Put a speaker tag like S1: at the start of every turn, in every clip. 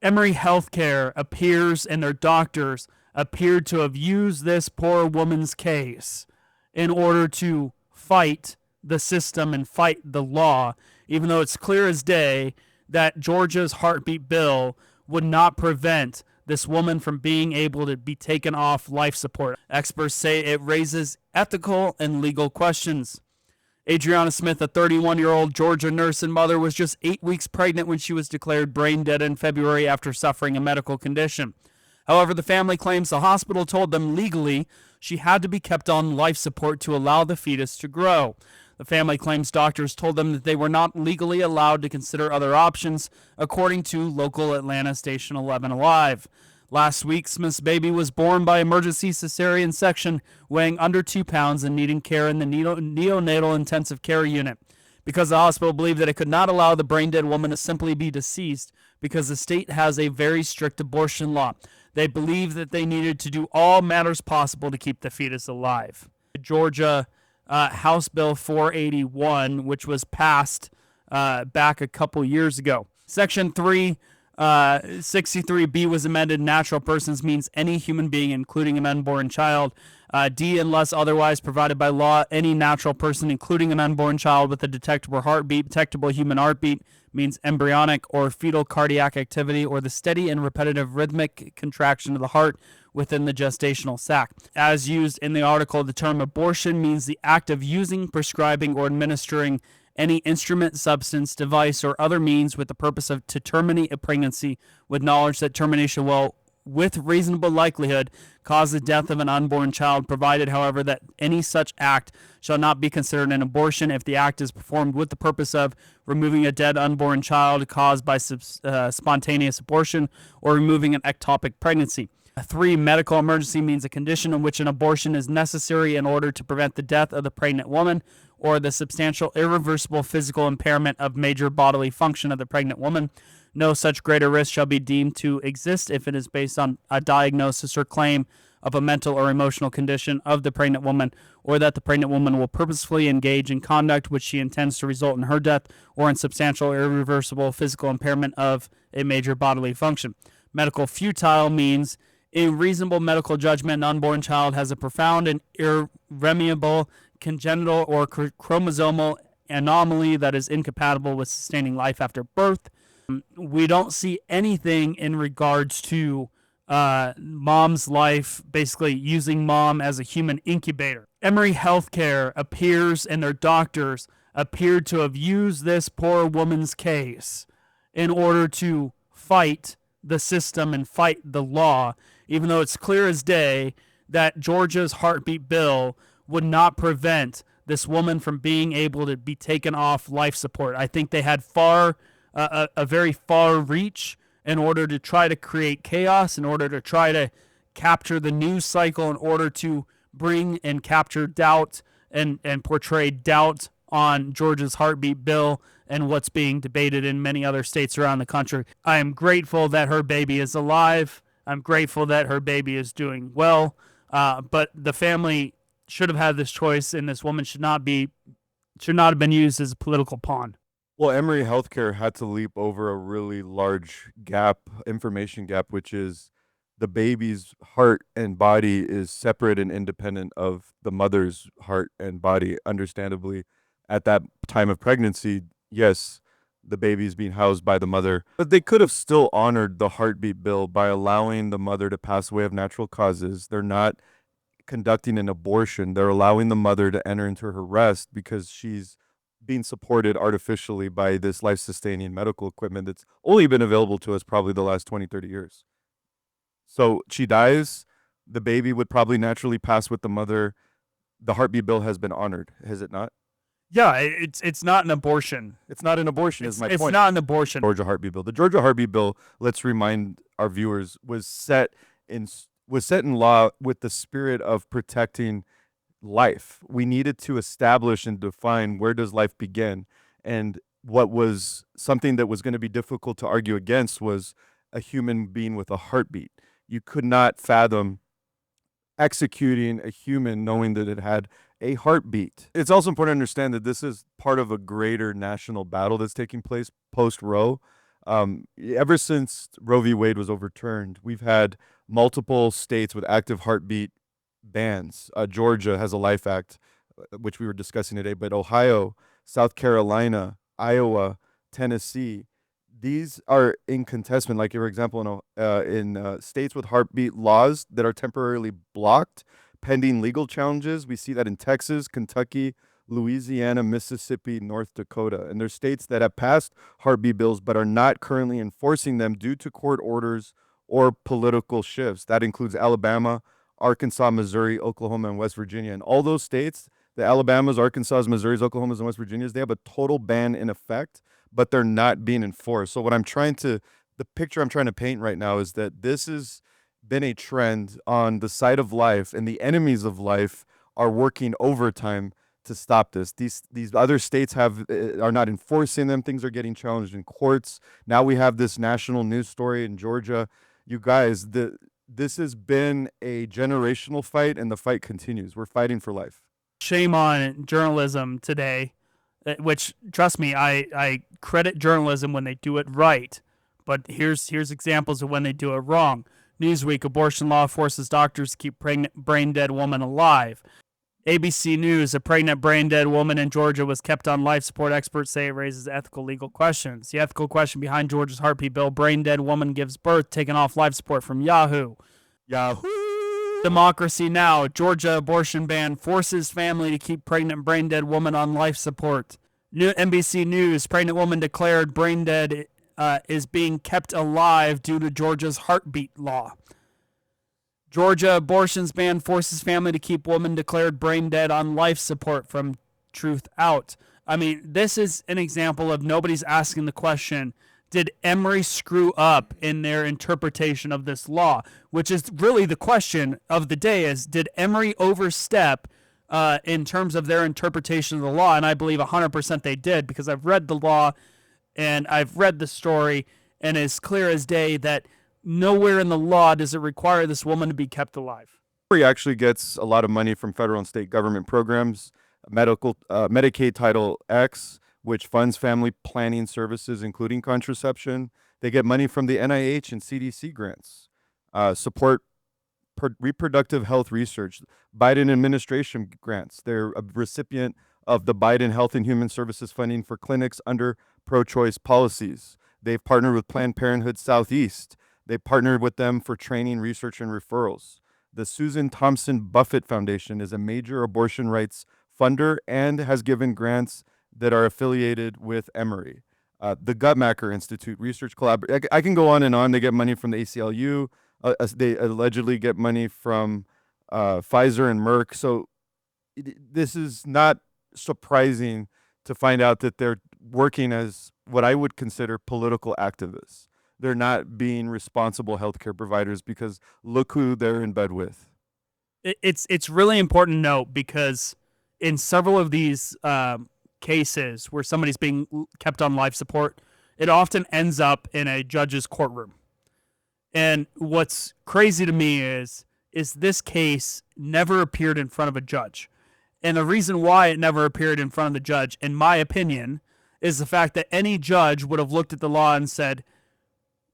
S1: Emory Healthcare appears and their doctors appeared to have used this poor woman's case in order to fight the system and fight the law, even though it's clear as day that Georgia's heartbeat bill would not prevent this woman from being able to be taken off life support. Experts say it raises ethical and legal questions. Adriana Smith, a 31-year-old Georgia nurse and mother, was just 8 weeks pregnant when she was declared brain dead in February after suffering a medical condition. However, the family claims the hospital told them legally she had to be kept on life support to allow the fetus to grow. The family claims doctors told them that they were not legally allowed to consider other options, according to local Atlanta station 11 Alive. Last week, Smith's baby was born by emergency cesarean section, weighing under 2 pounds and needing care in the neonatal intensive care unit. Because the hospital believed that it could not allow the brain dead woman to simply be deceased because the state has a very strict abortion law. They believed that they needed to do all matters possible to keep the fetus alive. Georgia House Bill 481, which was passed back a couple years ago. Section 363B was amended. Natural persons means any human being, including an unborn child. D, unless otherwise provided by law, any natural person, including an unborn child with a detectable heartbeat. Detectable human heartbeat means embryonic or fetal cardiac activity or the steady and repetitive rhythmic contraction of the heart within the gestational sac. As used in the article, the term abortion means the act of using, prescribing, or administering any instrument, substance, device, or other means with the purpose of to terminate a pregnancy with knowledge that termination will, with reasonable likelihood, cause the death of an unborn child, provided, however, that any such act shall not be considered an abortion if the act is performed with the purpose of removing a dead unborn child caused by spontaneous abortion or removing an ectopic pregnancy. 3, medical emergency means a condition in which an abortion is necessary in order to prevent the death of the pregnant woman or the substantial irreversible physical impairment of major bodily function of the pregnant woman. No such greater risk shall be deemed to exist if it is based on a diagnosis or claim of a mental or emotional condition of the pregnant woman, or that the pregnant woman will purposefully engage in conduct which she intends to result in her death or in substantial irreversible physical impairment of a major bodily function. Medical futile means in reasonable medical judgment, an unborn child has a profound and irremediable congenital or chromosomal anomaly that is incompatible with sustaining life after birth. We don't see anything in regards to mom's life, basically using mom as a human incubator. Emory Healthcare appears and their doctors appeared to have used this poor woman's case in order to fight the system and fight the law, even though it's clear as day that Georgia's heartbeat bill would not prevent this woman from being able to be taken off life support. I think they had a very far reach in order to try to create chaos, in order to try to capture the news cycle, in order to bring and capture doubt and portray doubt on Georgia's heartbeat bill and what's being debated in many other states around the country. I am grateful that her baby is alive. I'm grateful that her baby is doing well. But the family should have had this choice, and this woman should not have been used as a political pawn.
S2: Well, Emory Healthcare had to leap over a really large gap, information gap, which is the baby's heart and body is separate and independent of the mother's heart and body. Understandably, at that time of pregnancy, yes, the baby is being housed by the mother, but they could have still honored the heartbeat bill by allowing the mother to pass away of natural causes. They're not conducting an abortion. They're allowing the mother to enter into her rest because she's being supported artificially by this life-sustaining medical equipment that's only been available to us probably the last 20, 30 years. So she dies, the baby would probably naturally pass with the mother. The heartbeat bill has been honored, has it not?
S1: Yeah, it's not an abortion.
S2: It's not an abortion, is my
S1: It's
S2: point.
S1: not an abortion.
S2: Georgia heartbeat bill. The Georgia heartbeat bill, let's remind our viewers, was set in law with the spirit of protecting life. We needed to establish and define where does life begin, and what was something that was going to be difficult to argue against was a human being with a heartbeat. You could not fathom executing a human knowing that it had a heartbeat. It's also important to understand that this is part of a greater national battle that's taking place post Roe. Ever since Roe v. Wade was overturned, we've had multiple states with active heartbeat bans. Georgia has a Life Act, which we were discussing today, but Ohio, South Carolina, Iowa, Tennessee, these are in contestment. Like, for example, in states with heartbeat laws that are temporarily blocked pending legal challenges, we see that in Texas, Kentucky, Louisiana, Mississippi, North Dakota. And there's states that have passed heartbeat bills but are not currently enforcing them due to court orders or political shifts. That includes Alabama, Arkansas, Missouri, Oklahoma, and West Virginia. And all those states, the Alabamas, Arkansas, Missouris, Oklahomas, and West Virginias, they have a total ban in effect, but they're not being enforced. So the picture I'm trying to paint right now is that this has been a trend on the side of life, and the enemies of life are working overtime to stop this. These other states are not enforcing them. Things are getting challenged in courts. Now we have this national news story in Georgia. You guys, this has been a generational fight, and the fight continues. We're fighting for life.
S1: Shame on journalism today, which, trust me, I credit journalism when they do it right. But here's examples of when they do it wrong. Newsweek: abortion law forces doctors to keep pregnant brain dead woman alive. ABC News: a pregnant brain dead woman in Georgia was kept on life support. Experts say it raises ethical legal questions. The ethical question behind Georgia's heartbeat bill: brain dead woman gives birth, taken off life support. From Yahoo. Democracy Now! Georgia abortion ban forces family to keep pregnant brain dead woman on life support. NBC News: pregnant woman declared brain dead is being kept alive due to Georgia's heartbeat law. Georgia abortions ban forces family to keep woman declared brain dead on life support. From Truth Out. I mean, this is an example of nobody's asking the question, did Emory screw up in their interpretation of this law? Which is really the question of the day, is did Emory overstep in terms of their interpretation of the law? And I believe 100% they did, because I've read the law and I've read the story, and it's clear as day that nowhere in the law does it require this woman to be kept alive.
S2: He actually gets a lot of money from federal and state government programs, Medicaid Title X, which funds family planning services, including contraception. They get money from the NIH and CDC grants, support reproductive health research, Biden administration grants. They're a recipient of the Biden Health and Human Services funding for clinics under pro-choice policies. They've partnered with Planned Parenthood Southeast. They partnered with them for training, research, and referrals. The Susan Thompson Buffett Foundation is a major abortion rights funder and has given grants that are affiliated with Emory. The Guttmacher Institute Research Collaboration. I can go on and on. They get money from the ACLU. They allegedly get money from Pfizer and Merck. So this is not surprising to find out that they're working as what I would consider political activists. They're not being responsible healthcare providers, because look who they're in bed with.
S1: It's really important to note, because in several of these cases where somebody's being kept on life support, it often ends up in a judge's courtroom. And what's crazy to me is this case never appeared in front of a judge. And the reason why it never appeared in front of the judge, in my opinion, is the fact that any judge would have looked at the law and said,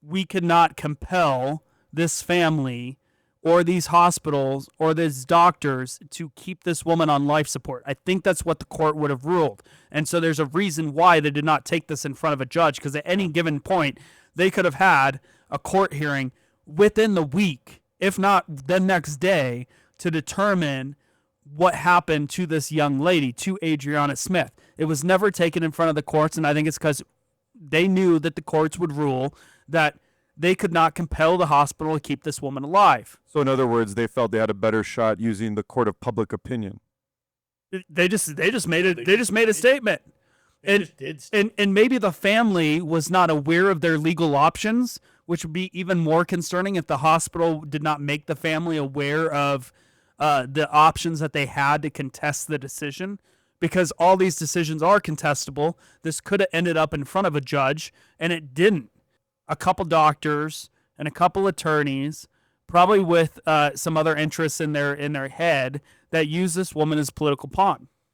S1: we cannot compel this family or these hospitals or these doctors to keep this woman on life support. I think that's what the court would have ruled. And so there's a reason why they did not take this in front of a judge, because at any given point, they could have had a court hearing within the week, if not the next day, to determine what happened to this young lady, to Adriana Smith. It was never taken in front of the courts, and I think it's because they knew that the courts would rule that they could not compel the hospital to keep this woman alive.
S2: So in other words, they felt they had a better shot using the court of public opinion.
S1: They just made a statement. And maybe the family was not aware of their legal options, which would be even more concerning if the hospital did not make the family aware of the options that they had to contest the decision, because all these decisions are contestable. This could have ended up in front of a judge, and it didn't. A couple doctors and a couple attorneys, probably with some other interests in their head, that use this woman as a political pawn.